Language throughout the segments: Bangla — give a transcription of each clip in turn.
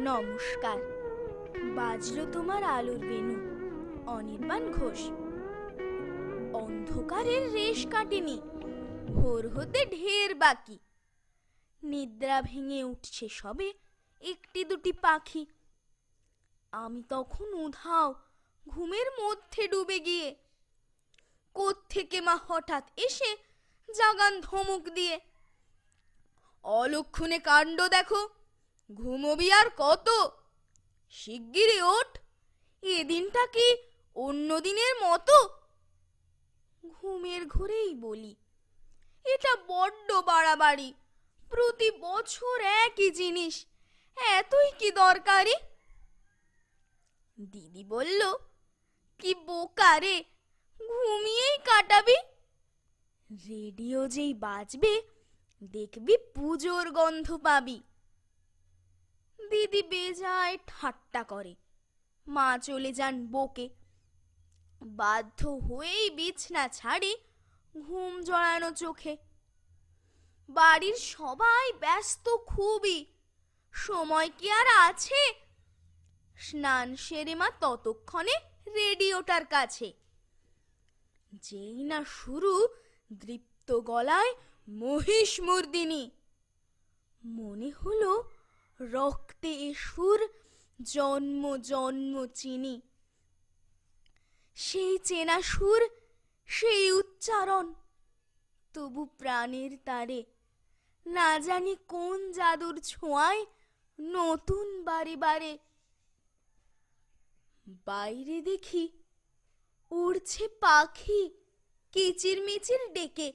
নমস্কার। বাজলো তোমার আলোর বেনু, অনির্বাণ ঘোষ। অন্ধকারের রেশ কাটেনি, ভোর হতে ঢের বাকি। নিদ্রা ভেঙে উঠছে সবে একটি দুটি পাখি। আমি তখন উধাও ঘুমের মধ্যে ডুবে গিয়ে, কোত্থেকে মা হঠাৎ এসে জাগান ধমক দিয়ে, অলক্ষণে কাণ্ড দেখো, ঘুমোবি আর কত, শিগগিরই ওঠ, এ দিনটা কি অন্য দিনের মতো। ঘুমের ঘোরেই বলি, এটা বড্ড বাড়াবাড়ি, প্রতি বছর একই জিনিস, এতই কি দরকারি। দিদি বলল, কি বোকা রে, ঘুমিয়েই কাটাবি, রেডিও যেই বাজবে দেখবি পুজোর গন্ধ পাবি। দিদি বেজায় ঠাট্টা করে, মা চলে যান বকে। বাধ্য হয়েই বিছনা ছাড়ি, ঘুম জড়ানো চোখে। বাড়ির সবাই ব্যস্ত খুবই, সময় কি আর আছে। স্নান সেরে মা ততক্ষণে রেডিওটার কাছে। যেই না শুরু দৃপ্ত গলায় মহিষমর্দিনী, মনে হলো রক্তে এ সুর জন্ম জন্ম চিনি। সেই চেনা সুর, সেই উচ্চারণ, তবু প্রাণের তারে না জানি কোন জাদুর ছোঁয়ায় নতুন বারে বারে। বাইরে দেখি উড়ছে পাখি কিচির মিচির ডেকে,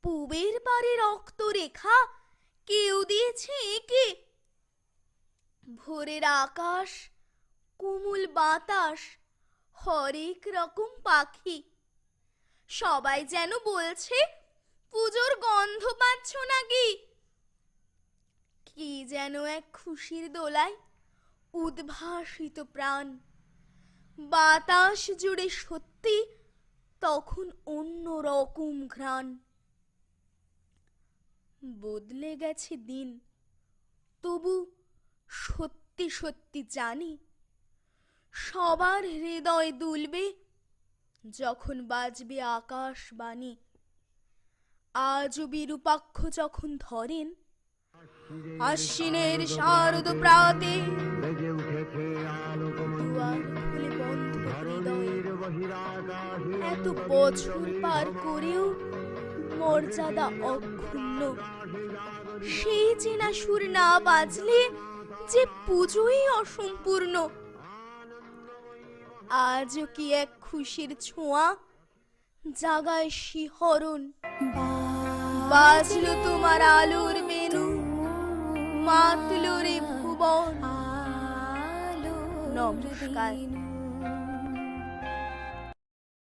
পুবের পারে রক্ত রেখা কেউ দিয়েছে একে। ভোরের আকাশ, কোমল বাতাস, হরেক রকম পাখি, সবাই যেন বলছে পুজোর গন্ধ পাচ্ছ নাকি। কি যেন এক খুশির দোলায় উদ্ভাসিত প্রাণ, বাতাস জুড়ে সত্যি তখন অন্য রকম ঘ্রাণ। বদলে গেছে দিন, তবু সত্যি সত্যি জানি, সবার হৃদয় দুলবে যখন বাজবে আকাশবাণী। আজও বিরূপাক্ষ যখন ধরেন আশ্বিনের শারদ প্রাতে, দুয়ার খুলে বন্ধ হৃদয়ে, এত বছর পার করেও মর্যাদা অক্ষুণ্ণ। সেই চেনা সুর না বাজলে যে পুজোই অসম্পূর্ণ। আজও কি এক খুশির ছোঁয়া জাগায় শিহরণ। বাজলো তোমার আলোর বেনু, মাতলো রে ভুবন। নমস্কার।